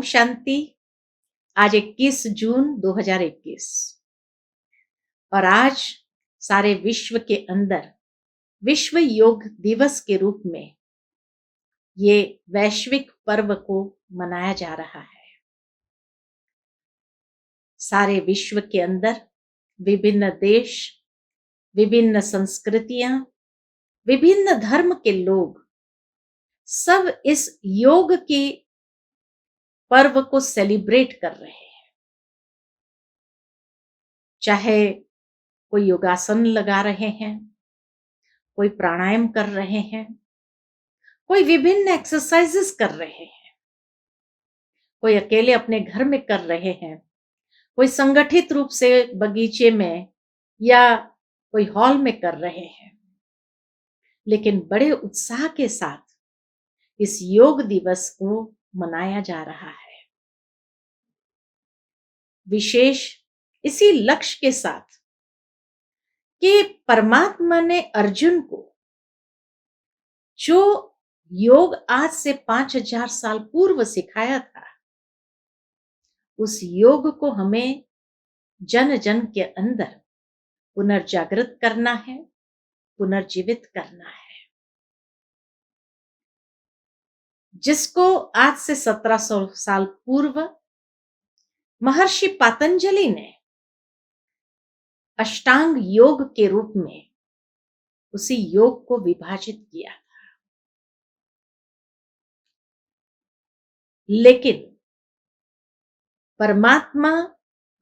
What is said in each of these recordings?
शांति। आज 21 जून 2021 और आज सारे विश्व के अंदर विश्व योग दिवस के रूप में ये वैश्विक पर्व को मनाया जा रहा है। सारे विश्व के अंदर विभिन्न देश, विभिन्न संस्कृतियां, विभिन्न धर्म के लोग सब इस योग के पर्व को सेलिब्रेट कर रहे हैं। चाहे कोई योगासन लगा रहे हैं, कोई प्राणायाम कर रहे हैं, कोई विभिन्न एक्सरसाइजेस कर रहे हैं, कोई अकेले अपने घर में कर रहे हैं, कोई संगठित रूप से बगीचे में या कोई हॉल में कर रहे हैं। लेकिन बड़े उत्साह के साथ इस योग दिवस को मनाया जा रहा है। विशेष इसी लक्ष्य के साथ कि परमात्मा ने अर्जुन को जो योग आज से 5000 साल पूर्व सिखाया था, उस योग को हमें जन जन के अंदर पुनर्जागृत करना है, पुनर्जीवित करना है। जिसको आज से 1700 साल पूर्व महर्षि पातंजलि ने अष्टांग योग के रूप में उसी योग को विभाजित किया था। लेकिन परमात्मा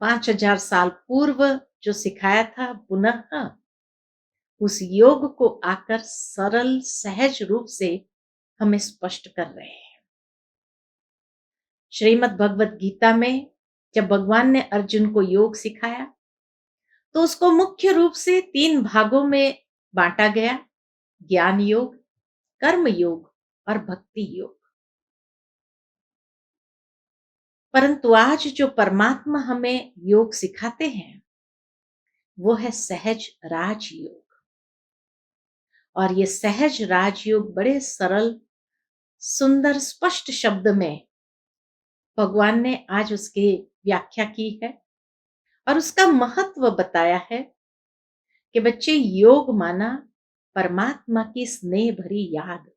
5000 साल पूर्व जो सिखाया था, पुनः उस योग को आकर सरल सहज रूप से हमें स्पष्ट कर रहे हैं। श्रीमद् भगवत गीता में जब भगवान ने अर्जुन को योग सिखाया तो उसको मुख्य रूप से 3 भागों में बांटा गया: ज्ञान योग, कर्म योग और भक्ति योग। परंतु आज जो परमात्मा हमें योग सिखाते हैं वो है सहज राजयोग। और ये सहज राजयोग बड़े सरल, सुंदर, स्पष्ट शब्द में भगवान ने आज उसकी व्याख्या की है और उसका महत्व बताया है कि बच्चे, योग माना परमात्मा की स्नेह भरी याद।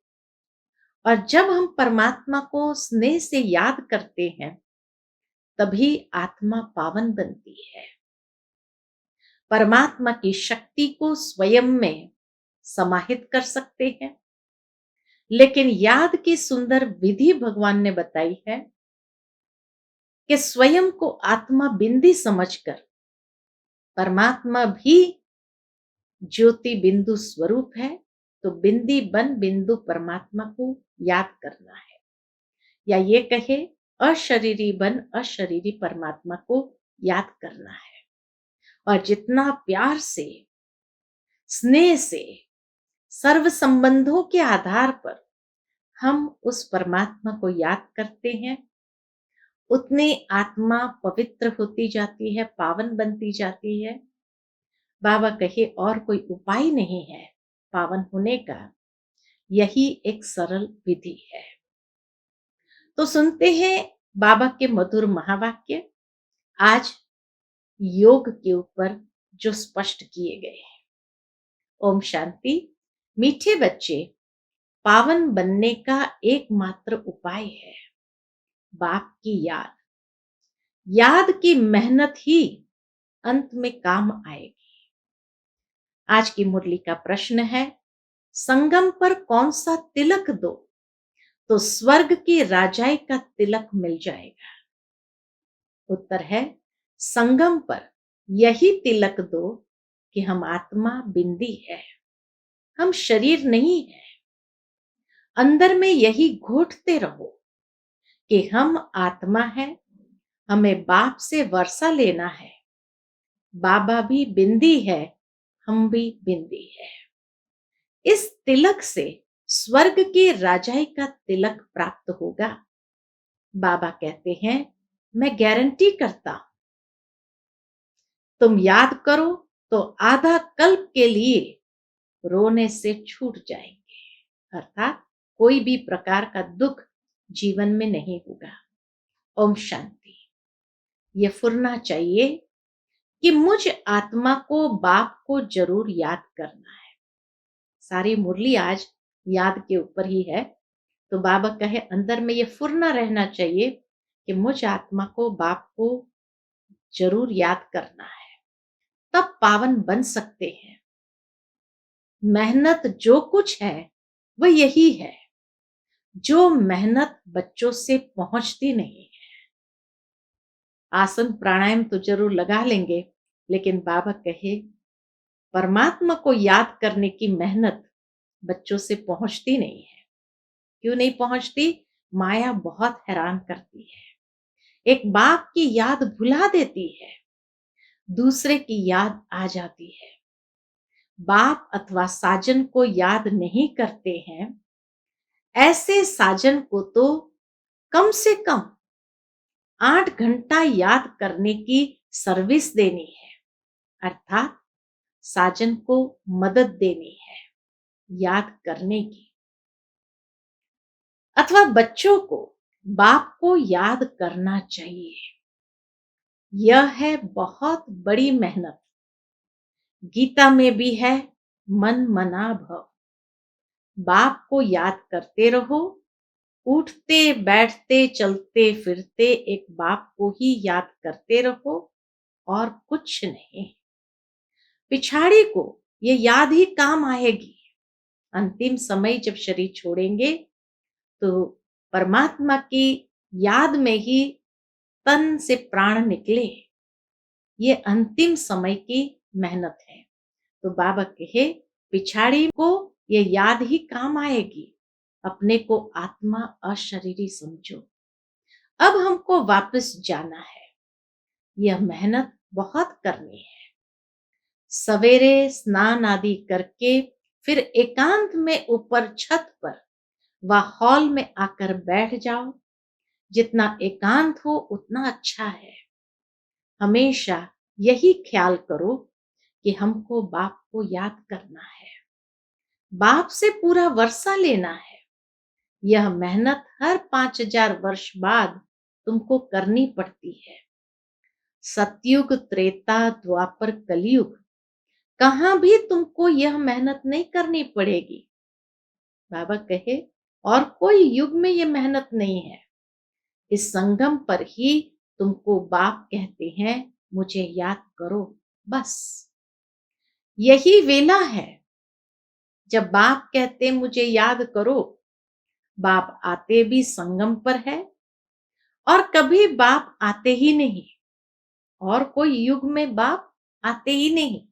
और जब हम परमात्मा को स्नेह से याद करते हैं तभी आत्मा पावन बनती है। परमात्मा की शक्ति को स्वयं में समाहित कर सकते हैं। लेकिन याद की सुंदर विधि भगवान ने बताई है कि स्वयं को आत्मा बिंदी समझकर, परमात्मा भी ज्योति बिंदु स्वरूप है, तो बिंदी बन बिंदु परमात्मा को याद करना है। या ये कहे अशरीरी बन अशरीरी परमात्मा को याद करना है। और जितना प्यार से, स्नेह से, सर्व संबंधों के आधार पर हम उस परमात्मा को याद करते हैं, उतनी आत्मा पवित्र होती जाती है, पावन बनती जाती है। बाबा कहे और कोई उपाय नहीं है पावन होने का, यही एक सरल विधि है। तो सुनते हैं बाबा के मधुर महावाक्य आज योग के ऊपर जो स्पष्ट किए गए हैं। ओम शांति। मीठे बच्चे, पावन बनने का एकमात्र उपाय है बाप की याद। याद की मेहनत ही अंत में काम आएगी। आज की मुरली का प्रश्न है, संगम पर कौन सा तिलक दो तो स्वर्ग की राजाई का तिलक मिल जाएगा? उत्तर है, संगम पर यही तिलक दो कि हम आत्मा बिंदी है, हम शरीर नहीं है। अंदर में यही घोटते रहो कि हम आत्मा है, हमें बाप से वर्षा लेना है। बाबा भी बिंदी है, हम भी बिंदी है। इस तिलक से स्वर्ग की राजाई का तिलक प्राप्त होगा। बाबा कहते हैं, मैं गारंटी करता हूं, तुम याद करो तो आधा कल्प के लिए रोने से छूट जाएंगे। अर्थात कोई भी प्रकार का दुख जीवन में नहीं होगा ओम शांति। ये फुरना चाहिए कि मुझ आत्मा को बाप को जरूर याद करना है। सारी मुरली आज याद के ऊपर ही है। तो बाबा कहे अंदर में ये फुरना रहना चाहिए कि मुझ आत्मा को बाप को जरूर याद करना है, तब पावन बन सकते हैं। मेहनत जो कुछ है वह यही है, जो मेहनत बच्चों से पहुंचती नहीं है। आसन प्राणायाम तो जरूर लगा लेंगे, लेकिन बाबा कहे परमात्मा को याद करने की मेहनत बच्चों से पहुंचती नहीं है। क्यों नहीं पहुंचती? माया बहुत हैरान करती है। एक बाप की याद भुला देती है, दूसरे की याद आ जाती है। बाप अथवा साजन को याद नहीं करते हैं, ऐसे साजन को तो कम से कम 8 घंटा याद करने की सर्विस देनी है, अर्थात साजन को मदद देनी है याद करने की। अथवा बच्चों को बाप को याद करना चाहिए। यह है बहुत बड़ी मेहनत। गीता में भी है मन मना भव। बाप को याद करते रहो, उठते बैठते चलते फिरते एक बाप को ही याद करते रहो और कुछ नहीं। पिछाड़ी को ये याद ही काम आएगी। अंतिम समय जब शरीर छोड़ेंगे तो परमात्मा की याद में ही तन से प्राण निकले। ये अंतिम समय की मेहनत है। तो बाबा कहे पिछाड़ी को ये याद ही काम आएगी। अपने को आत्मा अशरीरी समझो। अब हमको वापस जाना है। यह मेहनत बहुत करनी है। सवेरे स्नान आदि करके फिर एकांत में ऊपर छत पर व हॉल में आकर बैठ जाओ। जितना एकांत हो उतना अच्छा है। हमेशा यही ख्याल करो कि हमको बाप को याद करना है, बाप से पूरा वर्षा लेना है। यह मेहनत हर 5000 वर्ष बाद तुमको करनी पड़ती है। सतयुग, त्रेता, द्वापर, कलयुग, कहां भी तुमको यह मेहनत नहीं करनी पड़ेगी। बाबा कहे और कोई युग में यह मेहनत नहीं है। इस संगम पर ही तुमको बाप कहते हैं मुझे याद करो। बस यही वेला है जब बाप कहते मुझे याद करो। बाप आते भी संगम पर है और कभी बाप आते ही नहीं, और कोई युग में बाप आते ही नहीं।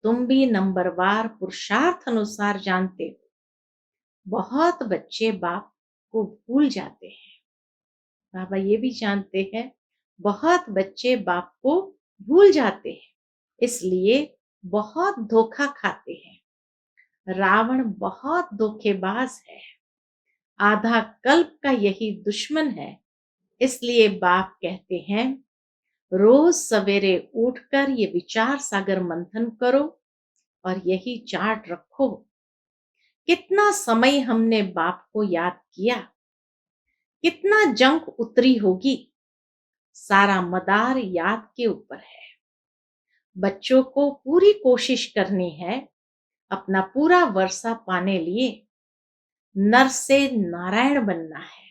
तुम भी नंबरवार पुरुषार्थ अनुसार जानते हो। बहुत बच्चे बाप को भूल जाते हैं। बाबा ये भी जानते हैं बहुत बच्चे बाप को भूल जाते हैं, इसलिए बहुत धोखा खाते हैं। रावण बहुत धोखेबाज है, आधा कल्प का यही दुश्मन है। इसलिए बाप कहते हैं रोज सवेरे उठकर ये विचार सागर मंथन करो और यही चार्ट रखो। कितना समय हमने बाप को याद किया, कितना जंक उतरी होगी। सारा मदार याद के ऊपर है। बच्चों को पूरी कोशिश करनी है अपना पूरा वर्षा पाने लिए नर से नारायण बनना है।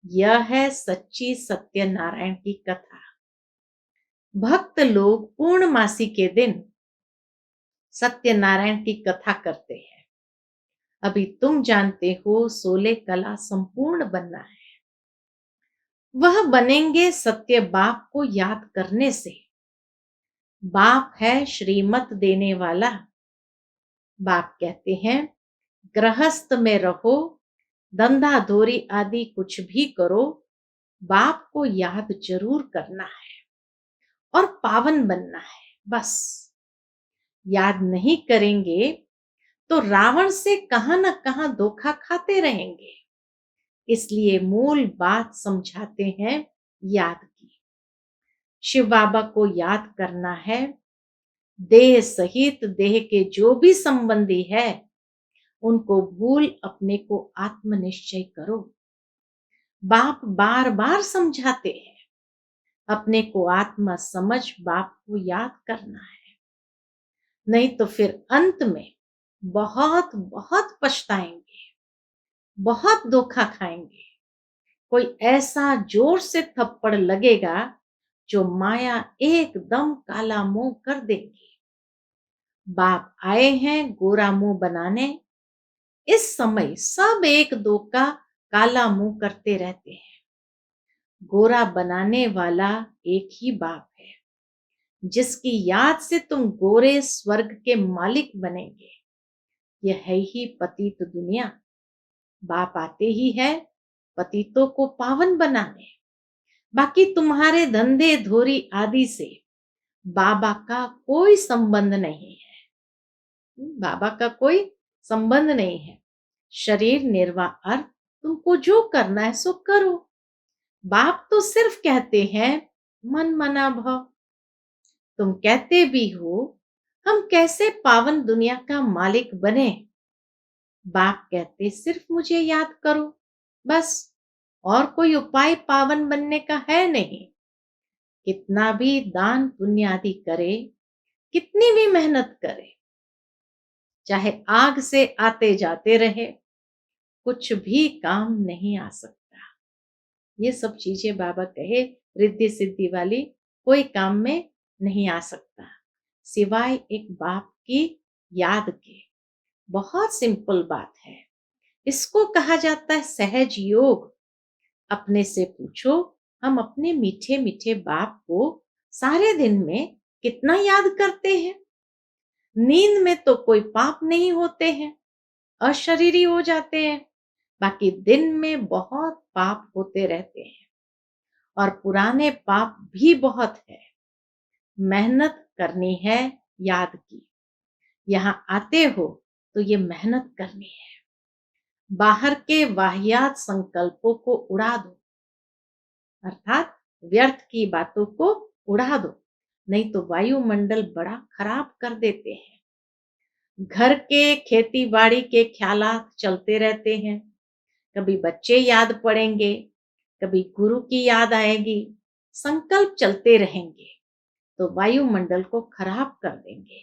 यह है सच्ची सत्यनारायण की कथा। भक्त लोग पूर्णमासी के दिन सत्यनारायण की कथा करते हैं। अभी तुम जानते हो 16 कला संपूर्ण बनना है। वह बनेंगे सत्य बाप को याद करने से। बाप है श्रीमत देने वाला। बाप कहते हैं गृहस्थ में रहो, धंधा धोरी आदि कुछ भी करो, बाप को याद जरूर करना है और पावन बनना है। बस याद नहीं करेंगे तो रावण से कहां न कहां धोखा खाते रहेंगे। इसलिए मूल बात समझाते हैं याद की। शिव बाबा को याद करना है। देह सहित देह के जो भी संबंधी है उनको भूल अपने को आत्मनिश्चय करो। बाप बार बार समझाते हैं, अपने को आत्मा समझ बाप को याद करना है, नहीं तो फिर अंत में बहुत बहुत पछताएंगे, बहुत धोखा खाएंगे। कोई ऐसा जोर से थप्पड़ लगेगा जो माया एकदम काला मुंह कर देगी। बाप आए हैं गोरा मुंह बनाने, इस समय सब एक दो का काला मुंह करते रहते हैं। गोरा बनाने वाला एक ही बाप है, जिसकी याद से तुम गोरे स्वर्ग के मालिक बनेंगे। यह है ही पतित दुनिया। बाप आते ही है पतितों को पावन बनाने। बाकी तुम्हारे धंधे धोरी आदि से बाबा का कोई संबंध नहीं है। बाबा का कोई संबंध नहीं है। शरीर निर्वाह अर्थ तुमको जो करना है सो करो। बाप तो सिर्फ कहते हैं मन मना भव। तुम कहते भी हो हम कैसे पावन दुनिया का मालिक बने। बाप कहते सिर्फ मुझे याद करो, बस, और कोई उपाय पावन बनने का है नहीं। कितना भी दान पुण्य आदि करे, कितनी भी मेहनत करे, चाहे आग से आते जाते रहे, कुछ भी काम नहीं आ सकता। ये सब चीजें बाबा कहे रिद्धि सिद्धि वाली कोई काम में नहीं आ सकता, सिवाय एक बाप की याद के। बहुत सिंपल बात है। इसको कहा जाता है सहज योग। अपने से पूछो, हम अपने मीठे मीठे बाप को सारे दिन में कितना याद करते हैं। नींद में तो कोई पाप नहीं होते हैं, अशरीरी हो जाते हैं। बाकी दिन में बहुत पाप होते रहते हैं, और पुराने पाप भी बहुत है। मेहनत करनी है याद की। यहाँ आते हो तो ये मेहनत करनी है। बाहर के वाहियात संकल्पों को उड़ा दो, अर्थात व्यर्थ की बातों को उड़ा दो, नहीं तो वायुमंडल बड़ा खराब कर देते हैं। घर के खेती बाड़ी के ख्यालात चलते रहते हैं। कभी बच्चे याद पड़ेंगे, कभी गुरु की याद आएगी। संकल्प चलते रहेंगे तो वायुमंडल को खराब कर देंगे।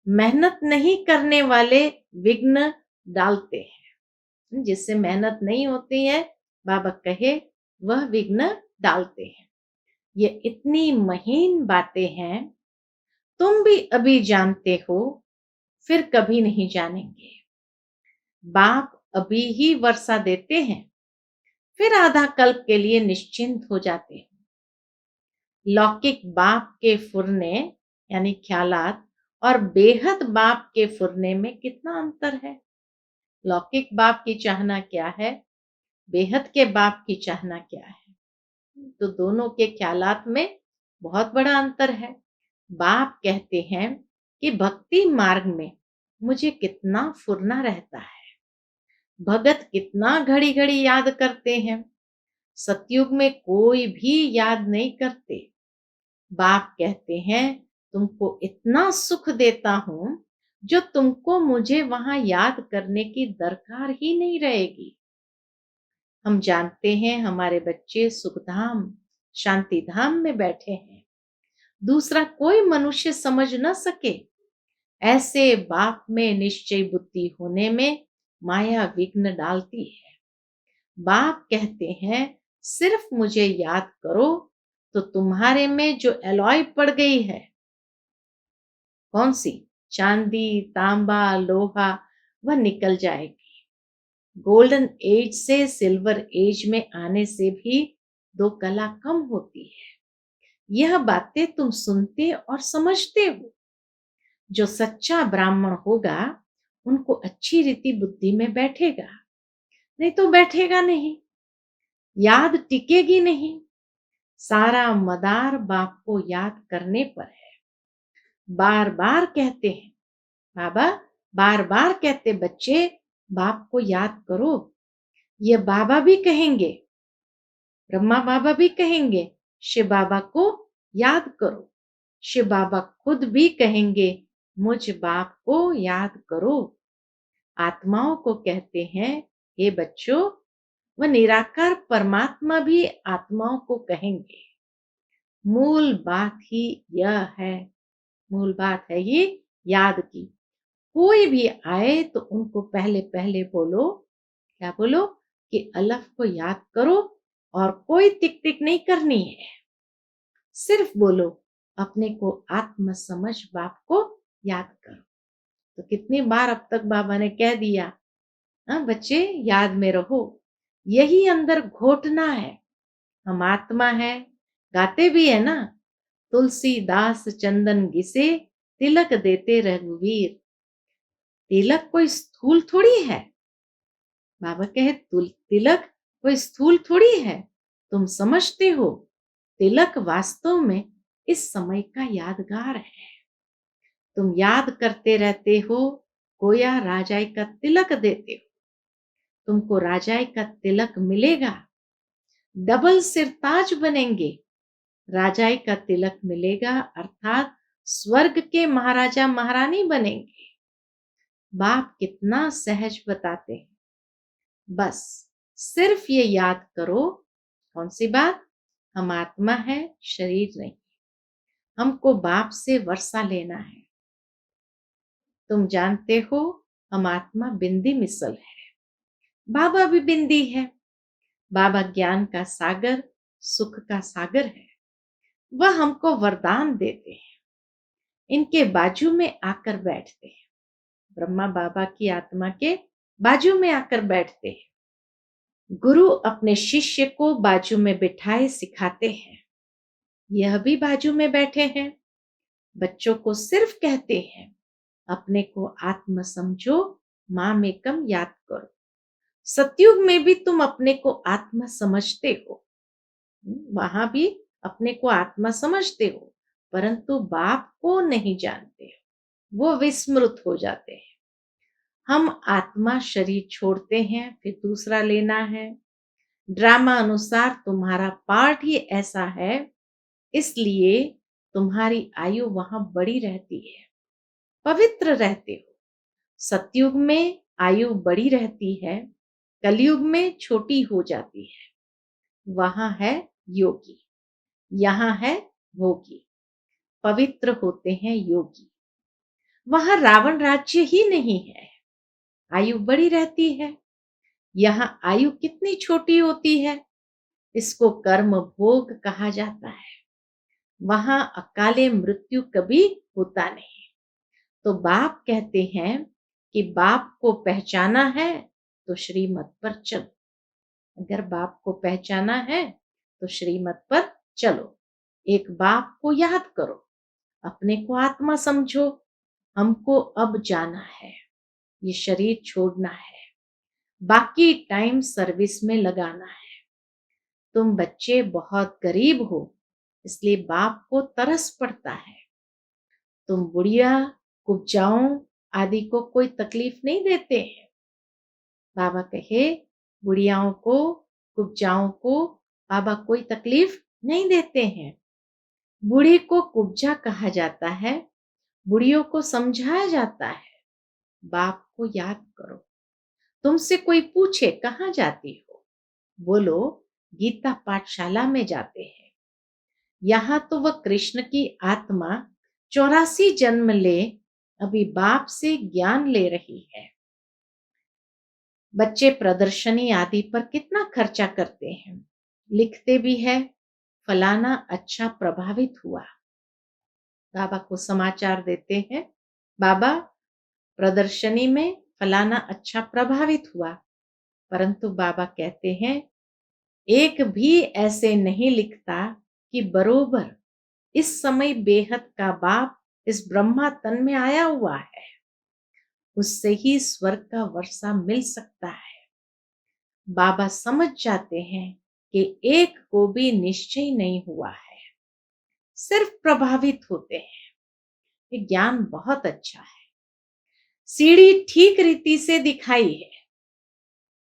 मेहनत नहीं करने वाले विघ्न डालते हैं। जिससे मेहनत नहीं होती है, बाबा कहे वह विघ्न डालते हैं। ये इतनी महीन बातें हैं, तुम भी अभी जानते हो, फिर कभी नहीं जानेंगे। बाप अभी ही वर्षा देते हैं, फिर आधा कल्प के लिए निश्चिंत हो जाते हैं। लौकिक बाप के फुरने यानी ख्यालात और बेहद बाप के फुरने में कितना अंतर है। लौकिक बाप की चाहना क्या है, बेहद के बाप की चाहना क्या है, तो दोनों के ख्यालात में बहुत बड़ा अंतर है। बाप कहते हैं कि भक्ति मार्ग में मुझे कितना फुरना रहता है, भगत कितना घड़ी घड़ी याद करते हैं। सतयुग में कोई भी याद नहीं करते। बाप कहते हैं तुमको इतना सुख देता हूं जो तुमको मुझे वहां याद करने की दरकार ही नहीं रहेगी। हम जानते हैं हमारे बच्चे सुखधाम शांति धाम में बैठे हैं, दूसरा कोई मनुष्य समझ न सके। ऐसे बाप में निश्चय बुद्धि होने में माया विघ्न डालती है। बाप कहते हैं सिर्फ मुझे याद करो तो तुम्हारे में जो एलॉय पड़ गई है, कौन सी, चांदी तांबा लोहा, वह निकल जाएगी। गोल्डन एज से सिल्वर एज में आने से भी दो कला कम होती है। यह बातें तुम सुनते और समझते हो। जो सच्चा ब्राह्मण होगा उनको अच्छी रीति बुद्धि में बैठेगा, नहीं तो बैठेगा नहीं, याद टिकेगी नहीं। सारा मदार बाप को याद करने पर है। बार बार कहते हैं बाबा, बार बार कहते बच्चे बाप को याद करो। ये बाबा भी कहेंगे, ब्रह्मा बाबा भी कहेंगे शिव बाबा को याद करो। शिव बाबा खुद भी कहेंगे मुझ बाप को याद करो। आत्माओं को कहते हैं हे बच्चों, वह निराकार परमात्मा भी आत्माओं को कहेंगे। मूल बात ही यह है, मूल बात है ये याद की। कोई भी आए तो उनको पहले पहले बोलो, क्या बोलो, कि अल्लाह को याद करो और कोई टिक टिक नहीं करनी है। सिर्फ बोलो अपने को आत्म समझ बाप को याद करो। तो कितनी बार अब तक बाबा ने कह दिया, हाँ बच्चे याद में रहो, यही अंदर घोटना है। हम आत्मा है, गाते भी है ना, तुलसीदास चंदन घिसे तिलक देते रघुवीर। तिलक कोई स्थूल थोड़ी है। बाबा कहे तिलक कोई स्थूल थोड़ी है, तुम समझते हो। तिलक वास्तव में इस समय का यादगार है। तुम याद करते रहते हो, गोया राजाई का तिलक देते हो, तुमको राजाई का तिलक मिलेगा, डबल सिरताज बनेंगे। राजाई का तिलक मिलेगा अर्थात स्वर्ग के महाराजा महारानी बनेंगे। बाप कितना सहज बताते हैं। बस सिर्फ ये याद करो, कौन सी बात, हम आत्मा है, शरीर नहीं। हमको बाप से वर्षा लेना है। तुम जानते हो हम आत्मा बिंदी मिसल है, बाबा भी बिंदी है। बाबा ज्ञान का सागर, सुख का सागर है। वह हमको वरदान देते हैं, इनके बाजू में आकर बैठते हैं। ब्रह्मा बाबा की आत्मा के बाजू में आकर बैठते हैं। गुरु अपने शिष्य को बाजू में बिठाए सिखाते हैं। यह भी बाजू में बैठे हैं। बच्चों को सिर्फ कहते हैं अपने को आत्म समझो, मां में कम याद करो। सतयुग में भी तुम अपने को आत्मा समझते हो, वहां भी अपने को आत्मा समझते हो, परंतु बाप को नहीं जानते हो, वो विस्मृत हो जाते हैं। हम आत्मा शरीर छोड़ते हैं, फिर दूसरा लेना है। ड्रामा अनुसार तुम्हारा पार्ट ही ऐसा है, इसलिए तुम्हारी आयु वहां बड़ी रहती है, पवित्र रहते हो। सतयुग में आयु बड़ी रहती है, कलयुग में छोटी हो जाती है। वहां है योगी, यहाँ है भोगी। पवित्र होते हैं योगी। वहां रावण राज्य ही नहीं है, आयु बड़ी रहती है। यहाँ आयु कितनी छोटी होती है, इसको कर्म भोग कहा जाता है। वहां अकाले मृत्यु कभी होता नहीं। तो बाप कहते हैं कि बाप को पहचाना है तो श्रीमत पर चलो। अगर बाप को पहचाना है तो श्रीमत पर चलो। एक बाप को याद करो, अपने को आत्मा समझो। हमको अब जाना है, ये शरीर छोड़ना है, बाकी टाइम सर्विस में लगाना है। तुम बच्चे बहुत गरीब हो, इसलिए बाप को तरस पड़ता है। तुम बुढ़िया कुब्जाओं आदि को कोई तकलीफ नहीं देते हैं। बाबा कहे बुढ़ियाओं को, कुब्जाओं को बाबा कोई तकलीफ नहीं देते हैं। बूढ़ी को कुब्जा कहा जाता है, बुढ़ियों को समझाया जाता है। बाप को याद करो। तुमसे कोई पूछे कहाँ जाती हो, बोलो गीता पाठशाला में जाते हैं। यहाँ तो वह कृष्ण की आत्मा 84 जन्म ले अभी बाप से ज्ञान ले रही है। बच्चे प्रदर्शनी आदि पर कितना खर्चा करते हैं, लिखते भी है फलाना अच्छा प्रभावित हुआ। बाबा को समाचार देते हैं, बाबा प्रदर्शनी में फलाना अच्छा प्रभावित हुआ। परंतु बाबा कहते हैं एक भी ऐसे नहीं लिखता कि बरोबर इस समय बेहद का बाप इस ब्रह्मा तन में आया हुआ है, उससे ही स्वर्ग का वर्षा मिल सकता है। बाबा समझ जाते हैं कि एक को भी निश्चय नहीं हुआ है, सिर्फ प्रभावित होते हैं। ये ज्ञान बहुत अच्छा है। सीढ़ी ठीक रीति से दिखाई है,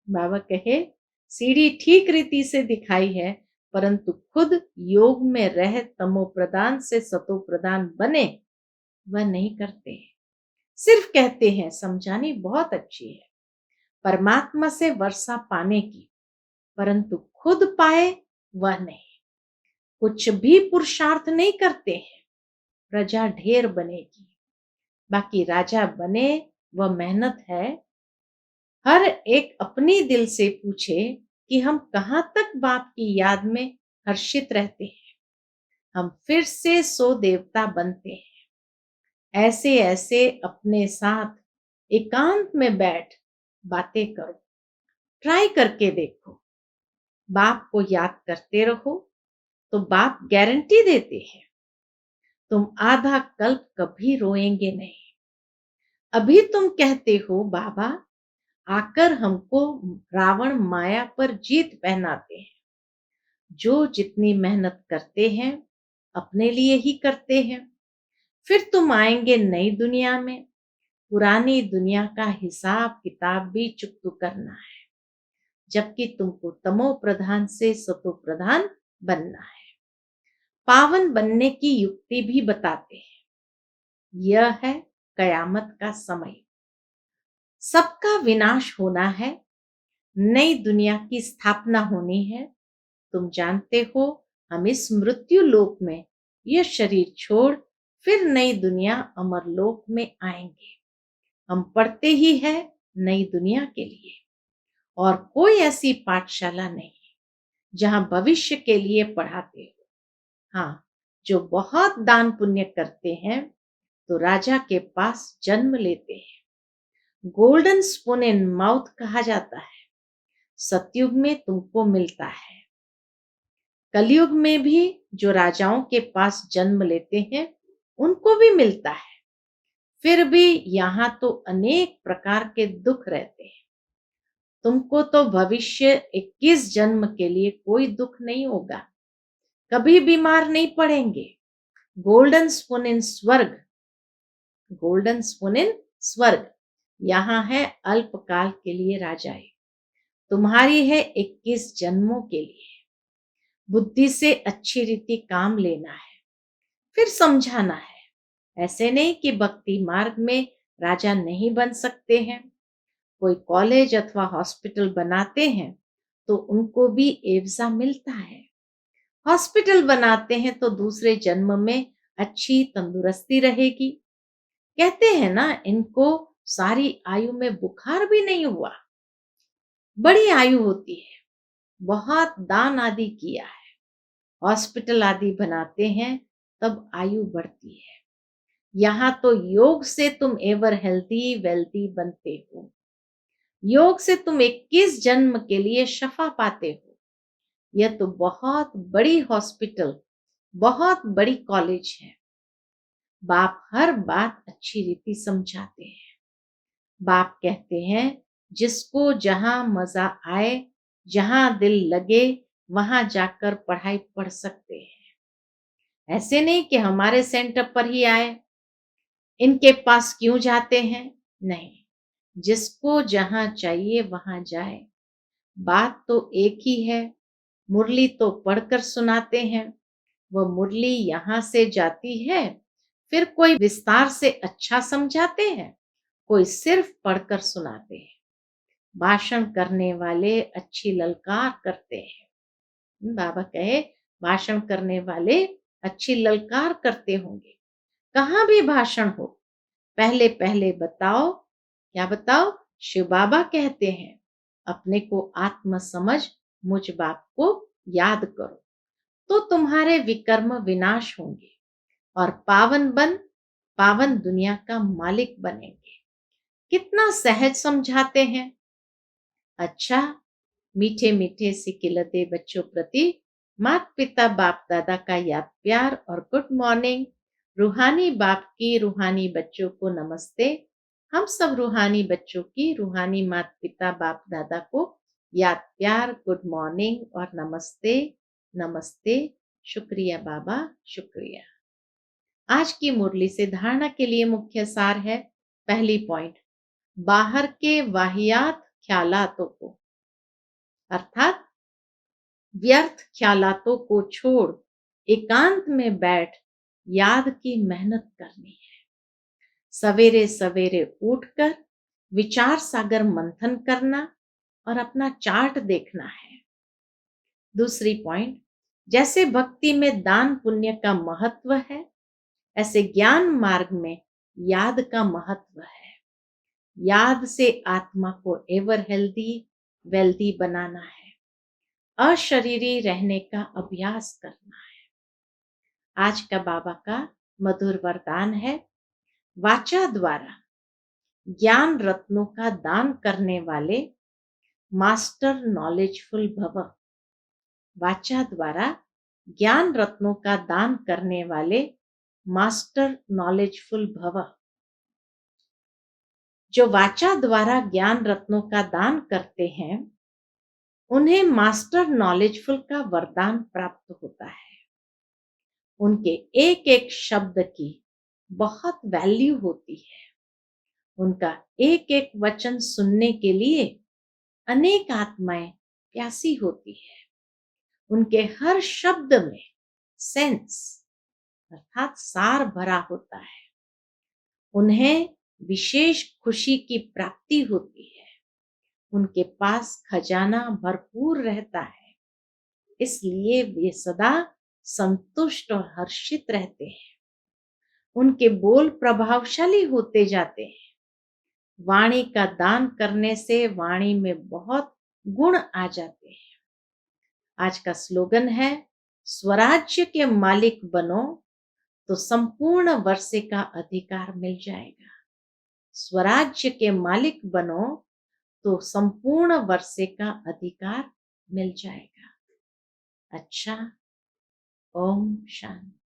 बाबा कहे सीढ़ी ठीक रीति से दिखाई है, परंतु खुद योग में रह तमो प्रदान से सतो प्रदान बने वह नहीं करते हैं। सिर्फ कहते हैं समझानी बहुत अच्छी है, परमात्मा से वर्षा पाने की। परंतु खुद पाए वह नहीं। कुछ भी पुरुषार्थ नहीं करते हैं, प्रजा ढेर बनेगी। बाकी राजा बने वह मेहनत है। हर एक अपनी दिल से पूछे कि हम कहाँ तक बाप की याद में हर्षित रहते हैं। हम फिर से सो देवता बनते हैं। ऐसे ऐसे अपने साथ एकांत में बैठ बातें करो, ट्राई करके देखो। बाप को याद करते रहो तो बाप गारंटी देते हैं, तुम आधा कल्प कभी रोएंगे नहीं। अभी तुम कहते हो बाबा आकर हमको रावण माया पर जीत पहनाते हैं। जो जितनी मेहनत करते हैं अपने लिए ही करते हैं। फिर तुम आएंगे नई दुनिया में, पुरानी दुनिया का हिसाब किताब भी चुकता करना है, जबकि तुमको तमो प्रधान से सतो प्रधान बनना है। पावन बनने की युक्ति भी बताते हैं। यह है कयामत का समय, सबका विनाश होना है, नई दुनिया की स्थापना होनी है। तुम जानते हो हम इस मृत्यु लोक में यह शरीर छोड़ फिर नई दुनिया अमर लोक में आएंगे। हम पढ़ते ही है नई दुनिया के लिए, और कोई ऐसी पाठशाला नहीं जहां भविष्य के लिए पढ़ाते हो। हाँ, जो बहुत दान पुण्य करते हैं तो राजा के पास जन्म लेते हैं। गोल्डन स्पून इन माउथ कहा जाता है। सतयुग में तुमको मिलता है। कलयुग में भी जो राजाओं के पास जन्म लेते हैं उनको भी मिलता है। फिर भी यहाँ तो अनेक प्रकार के दुख रहते हैं। तुमको तो भविष्य 21 जन्म के लिए कोई दुख नहीं होगा, कभी बीमार नहीं पड़ेंगे। गोल्डन स्पून इन स्वर्ग, गोल्डन स्पून इन स्वर्ग यहाँ है अल्पकाल के लिए राजाए, तुम्हारी है 21 जन्मों के लिए। बुद्धि से अच्छी रीति काम लेना है, फिर समझाना है। ऐसे नहीं कि भक्ति मार्ग में राजा नहीं बन सकते हैं। कोई कॉलेज अथवा हॉस्पिटल बनाते हैं तो उनको भी एवजा मिलता है। हॉस्पिटल बनाते हैं तो दूसरे जन्म में अच्छी तंदुरुस्ती रहेगी। कहते हैं ना, इनको सारी आयु में बुखार भी नहीं हुआ, बड़ी आयु होती है, बहुत दान आदि किया है, हॉस्पिटल आदि बनाते हैं तब आयु बढ़ती है। यहाँ तो योग से तुम एवर हेल्दी वेल्दी बनते हो। योग से तुम 21 जन्म के लिए शफा पाते हो। यह तो बहुत बड़ी हॉस्पिटल, बहुत बड़ी कॉलेज है। बाप हर बात अच्छी रीति समझाते हैं। बाप कहते हैं जिसको जहां मजा आए, जहां दिल लगे, वहां जाकर पढ़ाई पढ़ सकते हैं। ऐसे नहीं कि हमारे सेंटर पर ही आए, इनके पास क्यों जाते हैं, नहीं। जिसको जहां चाहिए वहां जाए। बात तो एक ही है। मुरली तो पढ़कर सुनाते हैं, वह मुरली यहाँ से जाती है, फिर कोई विस्तार से अच्छा समझाते हैं, कोई सिर्फ पढ़कर सुनाते हैं। भाषण करने वाले अच्छी ललकार करते हैं। बाबा कहे भाषण करने वाले अच्छी ललकार करते होंगे। कहाँ भी भाषण हो, पहले पहले बताओ, क्या बताओ? शिव बाबा कहते हैं अपने को आत्म समझ, मुझ बाप को याद करो, तो तुम्हारे विकर्म विनाश होंगे और पावन दुनिया का मालिक बनेंगे। कितना सहज समझाते हैं। अच्छा, मीठे मीठे सिकिलते बच्चों प्रति माता पिता बाप दादा का याद प्यार और गुड मॉर्निंग। रूहानी बाप की रूहानी बच्चों को नमस्ते। हम सब रूहानी बच्चों की रूहानी माता पिता बाप दादा को याद प्यार, गुड मॉर्निंग और नमस्ते। नमस्ते। शुक्रिया बाबा, शुक्रिया। आज की मुरली से धारणा के लिए मुख्य सार है। पहली पॉइंट, बाहर के वाहियात ख्यालातों को, अर्थात व्यर्थ ख्यालातों को छोड़ एकांत में बैठ याद की मेहनत करनी है। सवेरे सवेरे उठकर विचार सागर मंथन करना और अपना चार्ट देखना है। दूसरी पॉइंट, जैसे भक्ति में दान पुण्य का महत्व है, ऐसे ज्ञान मार्ग में याद का महत्व है। याद से आत्मा को एवर हेल्दी वेल्दी बनाना है, अशरीरी रहने का अभ्यास करना है। आज का बाबा का मधुर वरदान है, वाचा द्वारा ज्ञान रत्नों का दान करने वाले मास्टर नॉलेजफुल भव। वाचा द्वारा ज्ञान रत्नों का दान करने वाले मास्टर नॉलेजफुल भव। जो वाचा द्वारा ज्ञान रत्नों का दान करते हैं, उन्हें मास्टर नॉलेजफुल का वरदान प्राप्त होता है। उनके एक एक शब्द की बहुत वैल्यू होती है। उनका एक एक वचन सुनने के लिए अनेक आत्माएं प्यासी होती है। उनके हर शब्द में सेंस अर्थात सार भरा होता है। उन्हें विशेष खुशी की प्राप्ति होती है। उनके पास खजाना भरपूर रहता है, इसलिए वे सदा संतुष्ट और हर्षित रहते हैं। उनके बोल प्रभावशाली होते जाते हैं। वाणी का दान करने से वाणी में बहुत गुण आ जाते हैं। आज का स्लोगन है, स्वराज्य के मालिक बनो तो संपूर्ण वर्षे का अधिकार मिल जाएगा। स्वराज्य के मालिक बनो तो संपूर्ण वर्षे का अधिकार मिल जाएगा। अच्छा, ओम शांति।